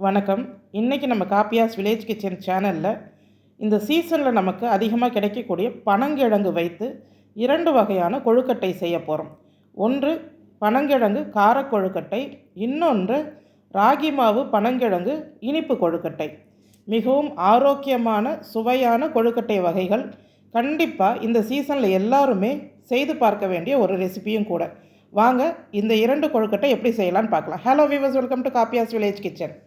வணக்கம். இன்றைக்கி நம்ம காப்பியாஸ் வில்லேஜ் கிச்சன் சேனலில் இந்த சீசனில் நமக்கு அதிகமாக கிடைக்கக்கூடிய பனங்கிழங்கு வைத்து 2 வகையான கொழுக்கட்டை செய்ய போகிறோம். ஒன்று பனங்கிழங்கு கார கொழுக்கட்டை, இன்னொன்று ராகி மாவு பனங்கிழங்கு இனிப்பு கொழுக்கட்டை. மிகவும் ஆரோக்கியமான சுவையான கொழுக்கட்டை வகைகள். கண்டிப்பாக இந்த சீசனில் எல்லாருமே செய்து பார்க்க வேண்டிய ஒரு ரெசிபியும் கூட. வாங்க இந்த 2 கொழுக்கட்டை எப்படி செய்யலான்னு பார்க்கலாம். Hello viewers, welcome to காப்பியாஸ் village kitchen.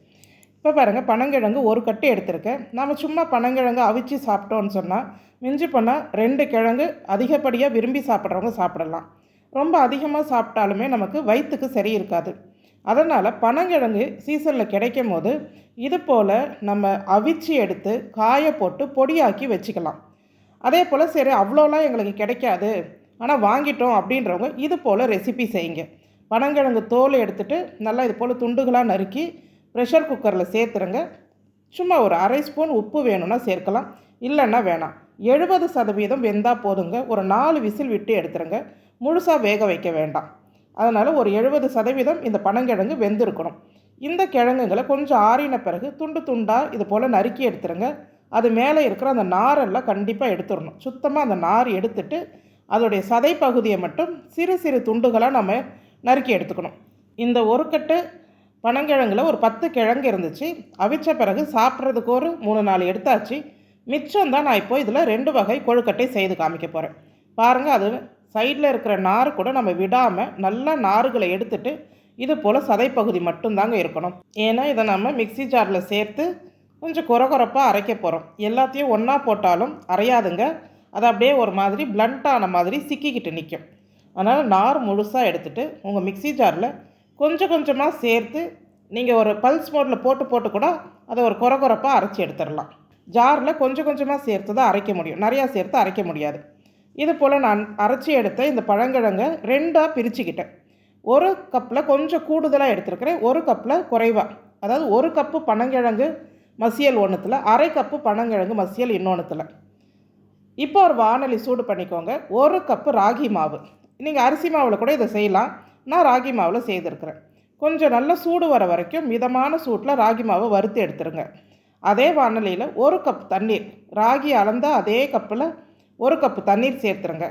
இப்போ பாருங்கள், பனங்கிழங்கு ஒரு கட்டு எடுத்திருக்கேன். நம்ம சும்மா பனங்கிழங்கு அவிச்சு சாப்பிட்டோன்னு சொன்னால் மிஞ்சி போனால் 2 கிழங்கு அதிகப்படியாக விரும்பி சாப்பிட்றவங்க சாப்பிடலாம். ரொம்ப அதிகமாக சாப்பிட்டாலுமே நமக்கு வயிற்றுக்கு சரி இருக்காது. அதனால் பனங்கிழங்கு சீசனில் கிடைக்கும் போது இது போல் நம்ம அவிச்சு எடுத்து காய போட்டு பொடியாக்கி வச்சுக்கலாம். அதே போல் சரி அவ்வளோலாம் எங்களுக்கு கிடைக்காது ஆனால் வாங்கிட்டோம் அப்படின்றவங்க இது போல் ரெசிபி செய்யுங்க. பனங்கிழங்கு தோலை எடுத்துகிட்டு நல்லா இது போல் துண்டுகளாக நறுக்கி ப்ரெஷர் குக்கரில் சேர்த்துருங்க. சும்மா ஒரு அரை ஸ்பூன் உப்பு வேணும்னா சேர்க்கலாம், இல்லைன்னா வேணாம். 70% வெந்தால் போதுங்க. ஒரு 4 விசில் விட்டு எடுத்துருங்க. முழுசாக வேக வைக்க வேண்டாம். அதனால் ஒரு 70% இந்த பனங்கிழங்கு வெந்திருக்கணும். இந்த கிழங்குகளை கொஞ்சம் ஆறின பிறகு துண்டு துண்டாக இது போல் நறுக்கி எடுத்துருங்க. அது மேலே இருக்கிற அந்த நாரெல்லாம் கண்டிப்பாக எடுத்துடணும். சுத்தமாக அந்த நார் எடுத்துட்டு அதோடைய சதை பகுதியை மட்டும் சிறு சிறு துண்டுகளாக நம்ம நறுக்கி எடுத்துக்கணும். இந்த ஒரு கட்டு பனங்கிழங்குல ஒரு 10 கிழங்கு இருந்துச்சு. அவிச்ச பிறகு சாப்பிட்றதுக்கு ஒரு 3-4 எடுத்தாச்சு. மிச்சம் தான் நான் இப்போ இதில் 2 வகை கொழுக்கட்டை செய்து காமிக்க போகிறேன். பாருங்கள், அது சைடில் இருக்கிற நார் கூட நம்ம விடாமல் நல்லா நாறுகளை எடுத்துட்டு இது போல் சதைப்பகுதி மட்டும்தாங்க இருக்கணும். ஏன்னா இதை நம்ம மிக்சி ஜாரில் சேர்த்து கொஞ்சம் கொரகொரப்பாக அரைக்க போகிறோம். எல்லாத்தையும் ஒன்றா போட்டாலும் அரையாதுங்க. அது அப்படியே ஒரு மாதிரி பிளண்ட்டான மாதிரி சிக்கிக்கிட்டு நிற்கும். அதனால் நார் முழுசாக எடுத்துகிட்டு உங்கள் மிக்சி ஜாரில் கொஞ்சம் கொஞ்சமாக சேர்த்து நீங்கள் ஒரு பல்ஸ் மோடில் போட்டு கூட அதை ஒரு கொரகொரப்பாக அரைச்சி எடுத்துடலாம். ஜாரில் கொஞ்சம் கொஞ்சமாக சேர்த்து தான் அரைக்க முடியும், நிறையா சேர்த்து அரைக்க முடியாது. இது போல் நான் அரைச்சி எடுத்த இந்த பழங்கிழங்கை 2ஆக பிரிச்சுக்கிட்டேன். ஒரு கப்பில் கொஞ்சம் கூடுதலாக எடுத்துருக்கிறேன், ஒரு கப்பில் குறைவாக. அதாவது 1 கப்பு பனங்கிழங்கு மசியல் ஒன்றுத்தில், அரை கப்பு பனங்கிழங்கு மசியல் இன்னொன்றுத்தில். இப்போ ஒரு வாணலி சூடு பண்ணிக்கோங்க. 1 கப்பு ராகி மாவு. நீங்கள் அரிசி மாவில் கூட இதை செய்யலாம், நான் ராகி மாவில் செய்திருக்கிறேன். கொஞ்சம் நல்ல சூடு வர வரைக்கும் மிதமான சூட்டில் ராகி மாவை வறுத்து எடுத்துருங்க. அதே வாணலியில் 1 கப் தண்ணீர், ராகி அளந்த அதே கப்பில் 1 கப்பு தண்ணீர் சேர்த்துருங்க.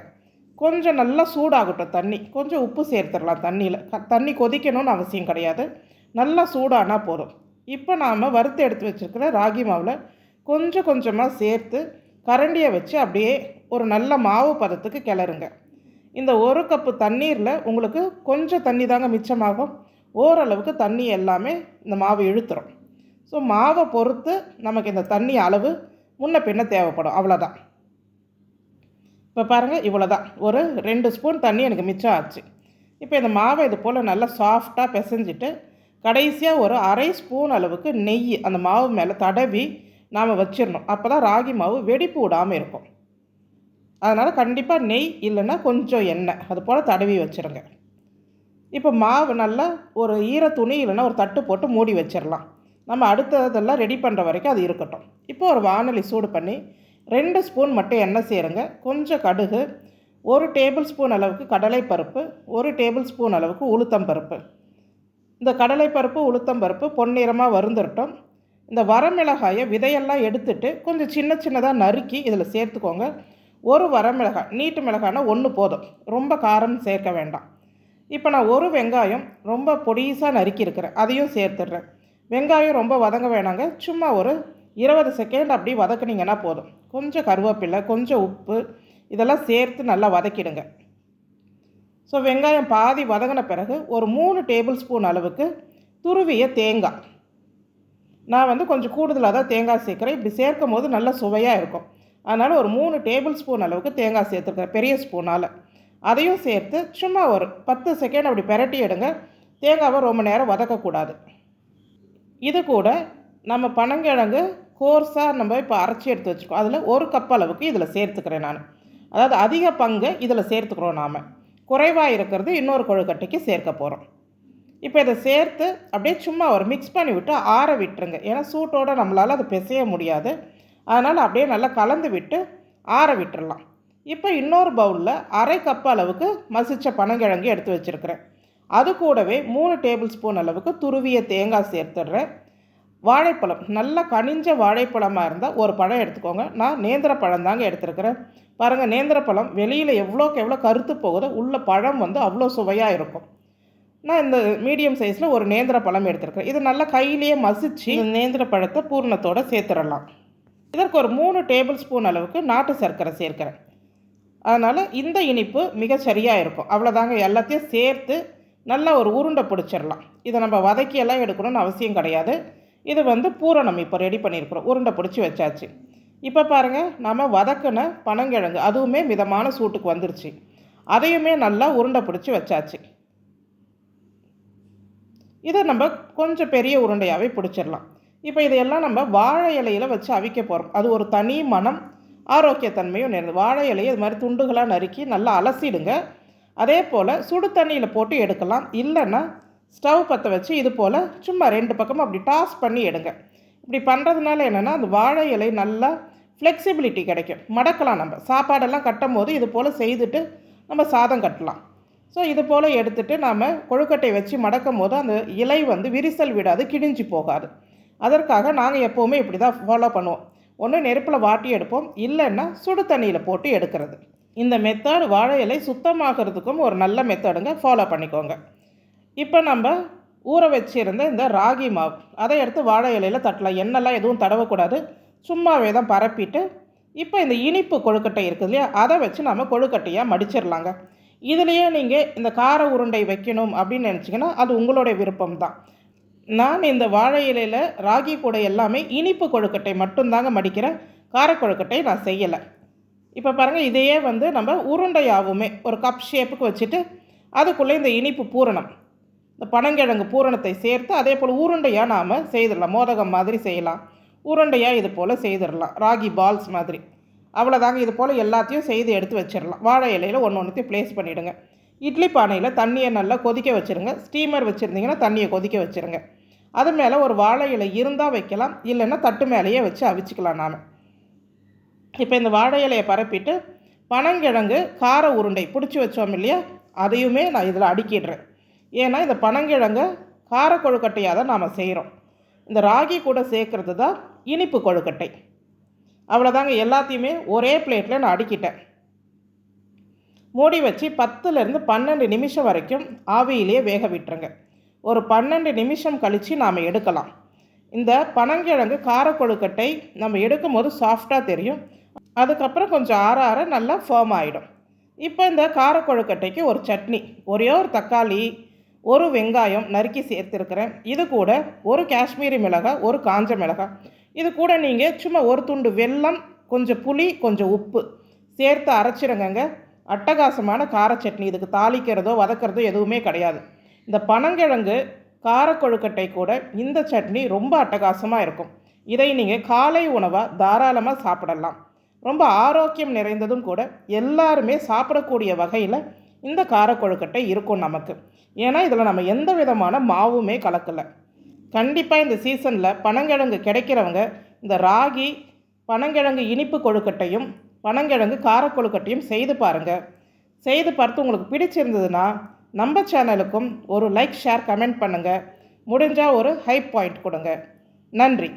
கொஞ்சம் நல்லா சூடாகட்டும் தண்ணி. கொஞ்சம் உப்பு சேர்த்துடலாம் தண்ணியில். தண்ணி கொதிக்கணும்னு அவசியம் கிடையாது, நல்லா சூடானால் போதும். இப்போ நாம் வறுத்து எடுத்து வச்சுருக்கிற ராகி மாவில் கொஞ்சம் கொஞ்சமாக சேர்த்து கரண்டியை வச்சு அப்படியே ஒரு நல்ல மாவு பதத்துக்கு கிளறுங்க. இந்த 1 கப்பு தண்ணீரில் உங்களுக்கு கொஞ்சம் தண்ணி தாங்க மிச்சமாகும். ஓரளவுக்கு தண்ணி எல்லாமே இந்த மாவு இழுத்துரும். ஸோ மாவை பொறுத்து நமக்கு இந்த தண்ணி அளவு முன்ன பின்ன தேவைப்படும், அவ்வளோதான். இப்போ பாருங்கள், இவ்வளோ தான். ஒரு 2 ஸ்பூன் தண்ணி எனக்கு மிச்சம் ஆச்சு. இப்போ இந்த மாவை இது போல் நல்லா சாஃப்டாக பிசைஞ்சிட்டு கடைசியாக ஒரு அரை ஸ்பூன் அளவுக்கு நெய் அந்த மாவு மேலே தடவி நாம் வச்சிடணும். அப்போ தான் ராகி மாவு வெடிப்பு விடாமல் இருக்கும். அதனால் கண்டிப்பாக நெய் இல்லைன்னா கொஞ்சம் எண்ணெய் அது போல் தடவி வச்சுருங்க. இப்போ மாவு நல்லா ஒரு ஈர துணி இல்லைன்னா ஒரு தட்டு போட்டு மூடி வச்சிடலாம். நம்ம அடுத்ததெல்லாம் ரெடி பண்ணுற வரைக்கும் அது இருக்கட்டும். இப்போ ஒரு வாணலி சூடு பண்ணி 2 ஸ்பூன் மட்டும் எண்ணெய் சேருங்க. கொஞ்சம் கடுகு, 1 டேபிள் ஸ்பூன் அளவுக்கு கடலைப்பருப்பு, 1 டேபிள் ஸ்பூன் அளவுக்கு உளுத்தம்பருப்பு. இந்த கடலைப்பருப்பு உளுத்தம்பருப்பு பொன்னிறமாக வறுந்துடட்டும். இந்த வரமிளகாயை விதையெல்லாம் எடுத்துட்டு கொஞ்சம் சின்ன சின்னதாக நறுக்கி இதில் சேர்த்துக்கோங்க. 1 வரமிளகாய், நீட்டு மிளகாய்னா 1 போதும், ரொம்ப காரம் சேர்க்க வேண்டாம். இப்போ நான் 1 வெங்காயம் ரொம்ப பொடிசாக நறுக்கியிருக்கிறேன், அதையும் சேர்த்துடுறேன். வெங்காயம் ரொம்ப வதங்க வேணாங்க, சும்மா ஒரு 20 செகண்ட் அப்படி வதக்குனிங்கன்னா போதும். கொஞ்சம் கருவேப்பிலை, கொஞ்சம் உப்பு இதெல்லாம் சேர்த்து நல்லா வதக்கிடுங்க. ஸோ வெங்காயம் பாதி வதங்கின பிறகு ஒரு 3 டேபிள் ஸ்பூன் அளவுக்கு துருவிய தேங்காய். நான் கொஞ்சம் கூடுதலாக தான் தேங்காய் சேர்க்குறேன். இப்படி சேர்க்கும் போது நல்லா சுவையாக இருக்கும். அதனால் ஒரு 3 டேபிள் ஸ்பூன் அளவுக்கு தேங்காய் சேர்த்துருக்கேன், பெரிய ஸ்பூனால். அதையும் சேர்த்து சும்மா ஒரு 10 செகண்ட் அப்படி பெரட்டி எடுங்க. தேங்காவை ரொம்ப நேரம் வதக்கக்கூடாது. இது கூட நம்ம பனங்கிழங்கு கோர்ஸாக நம்ம இப்போ அரைச்சி எடுத்து வச்சுருக்கோம், அதில் 1 கப் அளவுக்கு இதில் சேர்த்துக்கிறேன் நான். அதாவது அதிக பங்கு இதில் சேர்த்துக்கிறோம் நாம். குறைவாக இருக்கிறது இன்னொரு கொழுக்கட்டைக்கு சேர்க்க போகிறோம். இப்போ இதை சேர்த்து அப்படியே சும்மா ஒரு மிக்ஸ் பண்ணி விட்டு ஆற விட்டுருங்க. ஏன்னா சூட்டோடு நம்மளால் அதை பிசைய முடியாது. அதனால் அப்படியே நல்லா கலந்து விட்டு ஆற விட்டுடலாம். இப்போ இன்னொரு பவுலில் அரை கப் அளவுக்கு மசித்த பனங்கிழங்கு எடுத்து வச்சுருக்கிறேன். அது கூடவே 3 டேபிள் ஸ்பூன் அளவுக்கு துருவிய தேங்காய் சேர்த்துடுறேன். வாழைப்பழம், நல்லா கனிஞ்ச வாழைப்பழமாக இருந்தால் ஒரு பழம் எடுத்துக்கோங்க. நான் நேந்திர பழம் தாங்க எடுத்துருக்கிறேன். பாருங்கள், நேந்திர பழம் வெளியில் எவ்வளோக்கு எவ்வளோ கருத்து போகுதோ உள்ள பழம் வந்து அவ்வளோ சுவையாக இருக்கும். நான் இந்த மீடியம் சைஸில் ஒரு நேந்திர பழம் எடுத்துருக்கேன். இது நல்லா கையிலேயே மசிச்சு இந்த நேந்திர பழத்தை பூரணத்தோடு சேர்த்துடலாம். இதற்கு ஒரு 3 டேபிள் ஸ்பூன் அளவுக்கு நாட்டு சர்க்கரை சேர்க்கிறேன். அதனால் இந்த இனிப்பு மிக சரியாக இருக்கும். அவ்வளோதாங்க, எல்லாத்தையும் சேர்த்து நல்லா ஒரு உருண்டை பிடிச்சிடலாம். இதை நம்ம வதக்கியெல்லாம் எடுக்கணும்னு அவசியம் கிடையாது. இது வந்து பூரணம் இப்போ ரெடி பண்ணியிருக்கிறோம். உருண்டை பிடிச்சி வச்சாச்சு. இப்போ பாருங்கள், நம்ம வதக்கின பனங்கிழங்கு அதுவுமே மிதமான சூட்டுக்கு வந்துருச்சு. அதையுமே நல்லா உருண்டை பிடிச்சி வச்சாச்சு. இதை நம்ம கொஞ்சம் பெரிய உருண்டையாகவே பிடிச்சிடலாம். இப்போ இதையெல்லாம் நம்ம வாழை இலையில் வச்சு அவிக்க போகிறோம். அது ஒரு தனி மனம், ஆரோக்கியத்தன்மையும் நிறைந்தது. வாழை இலையை இது மாதிரி துண்டுகளாக நறுக்கி நல்லா அலசிடுங்க. அதே போல் சுடு தண்ணியில் போட்டு எடுக்கலாம். இல்லைன்னா ஸ்டவ் பற்ற வச்சு இது போல் சும்மா 2 பக்கமும் அப்படி டாஸ் பண்ணி எடுங்க. இப்படி பண்ணுறதுனால என்னென்னா அந்த வாழை இலை நல்லா ஃப்ளெக்சிபிலிட்டி கிடைக்கும். மடக்கலாம். நம்ம சாப்பாடெல்லாம் கட்டும் போது இது போல் செய்துட்டு நம்ம சாதம் கட்டலாம். ஸோ இது போல் எடுத்துகிட்டு நாம் கொழுக்கட்டை வச்சு மடக்கும் போது அந்த இலை வந்து விரிசல் விடாது, கிழிஞ்சு போகாது. அதற்காக நாங்கள் எப்போவுமே இப்படி தான் ஃபாலோ பண்ணுவோம். ஒன்று நெருப்பில் வாட்டி எடுப்போம், இல்லைன்னா சுடு தண்ணியில் போட்டு எடுக்கிறது. இந்த மெத்தட் வாழை இலை சுத்தமாகிறதுக்கும் ஒரு நல்ல மெத்தடுங்க, ஃபாலோ பண்ணிக்கோங்க. இப்போ நம்ம ஊற வச்சுருந்த இந்த ராகி மாவு அதை எடுத்து வாழை இலையில் தட்டலாம். எண்ணெய்லாம் எதுவும் தடவக்கூடாது, சும்மாவே தான் பரப்பிட்டு இப்போ இந்த இனிப்பு கொழுக்கட்டை இருக்குது இல்லையா, அதை வச்சு நம்ம கொழுக்கட்டையாக மடிச்சிடலாங்க. இதுலேயே நீங்கள் இந்த கார உருண்டை வைக்கணும் அப்படின்னு நினச்சிங்கன்னா அது உங்களுடைய விருப்பம் தான். நான் இந்த வாழை இலையில் ராகி கூட எல்லாமே இனிப்பு கொழுக்கட்டை மட்டும்தாங்க மடிக்கிறேன். கார கொழுக்கட்டை நான் செய்யலை. இப்போ பாருங்கள், இதையே வந்து நம்ம உருண்டையாகவுமே ஒரு கப் ஷேப்புக்கு வச்சுட்டு அதுக்குள்ளே இந்த இனிப்பு பூரணம், இந்த பனங்கிழங்கு பூரணத்தை சேர்த்து அதே போல் உருண்டையாக நாம் செய்திடலாம். மோதகம் மாதிரி செய்யலாம், உருண்டையாக இது போல் செய்திடலாம், ராகி பால்ஸ் மாதிரி. அவ்வளோதாங்க. இது போல் எல்லாத்தையும் செய்து எடுத்து வச்சிடலாம். வாழை இலையில் ஒன்று ஒன்றுத்தையும் ப்ளேஸ் பண்ணிவிடுங்க. இட்லி பானையில் தண்ணியை நல்லா கொதிக்க வச்சுருங்க. ஸ்டீமர் வச்சுருந்தீங்கன்னா தண்ணியை கொதிக்க வச்சுருங்க. அது மேலே ஒரு வாழை இலை இருந்தால் வைக்கலாம், இல்லைன்னா தட்டு மேலேயே வச்சு அவிச்சிக்கலாம். நாம் இப்போ இந்த வாழை இலையை பரப்பிட்டு பனங்கிழங்கு கார உருண்டை பிடிச்சி வச்சோம் இல்லையா, அதையுமே நான் இதில் அடுக்கிடுறேன். ஏன்னா இந்த பனங்கிழங்கு கார கொழுக்கட்டையாக தான் நாம் செய்கிறோம். இந்த ராகி கூட சேர்க்குறது தான் இனிப்பு கொழுக்கட்டை. அவ்வளோதாங்க, எல்லாத்தையுமே ஒரே பிளேட்டில் நான் அடுக்கிட்டேன். மூடி வச்சு 10லேருந்து 12 நிமிஷம் வரைக்கும் ஆவியிலேயே வேக விட்டுருங்க. ஒரு 12 நிமிஷம் கழித்து நாம் எடுக்கலாம். இந்த பனங்கிழங்கு கார கொழுக்கட்டை நம்ம எடுக்கும் போது சாஃப்டாக தெரியும். அதுக்கப்புறம் கொஞ்சம் ஆற ஆற நல்லா ஃபேர்ம் ஆகிடும். இப்போ இந்த கார கொழுக்கட்டைக்கு ஒரு சட்னி, ஒரே ஒரு தக்காளி, ஒரு வெங்காயம் நறுக்கி சேர்த்துருக்கிறேன். இது கூட ஒரு காஷ்மீரி மிளகாய், ஒரு காஞ்ச மிளகாய், இது கூட நீங்கள் சும்மா ஒரு துண்டு வெல்லம், கொஞ்சம் புளி, கொஞ்சம் உப்பு சேர்த்து அரைச்சிடுங்க. அட்டகாசமான கார சட்னி. இதுக்கு தாளிக்கிறதோ வதக்கிறதோ எதுவுமே கிடையாது. இந்த பனங்கிழங்கு கார கொழுக்கட்டை கூட இந்த சட்னி ரொம்ப அட்டகாசமாக இருக்கும். இதை நீங்கள் காலை உணவாக தாராளமாக சாப்பிடலாம். ரொம்ப ஆரோக்கியம் நிறைந்ததும் கூட. எல்லாருமே சாப்பிடக்கூடிய வகையில் இந்த கார கொழுக்கட்டை இருக்கும் நமக்கு. ஏன்னா இதில் நம்ம எந்த விதமான மாவுமே கலக்கலை. கண்டிப்பாக இந்த சீசனில் பனங்கிழங்கு கிடைக்கிறவங்க இந்த ராகி பனங்கிழங்கு இனிப்பு கொழுக்கட்டையும் பனங்கிழங்கு கார கொழுக்கட்டையும் செய்து பாருங்கள். செய்து பார்த்து உங்களுக்கு பிடிச்சிருந்ததுன்னா நம்ம சேனலுக்கும் ஒரு லைக், ஷேர், கமெண்ட் பண்ணுங்கள். முடிஞ்சால் ஒரு ஹைப் பாயிண்ட் கொடுங்க. நன்றி.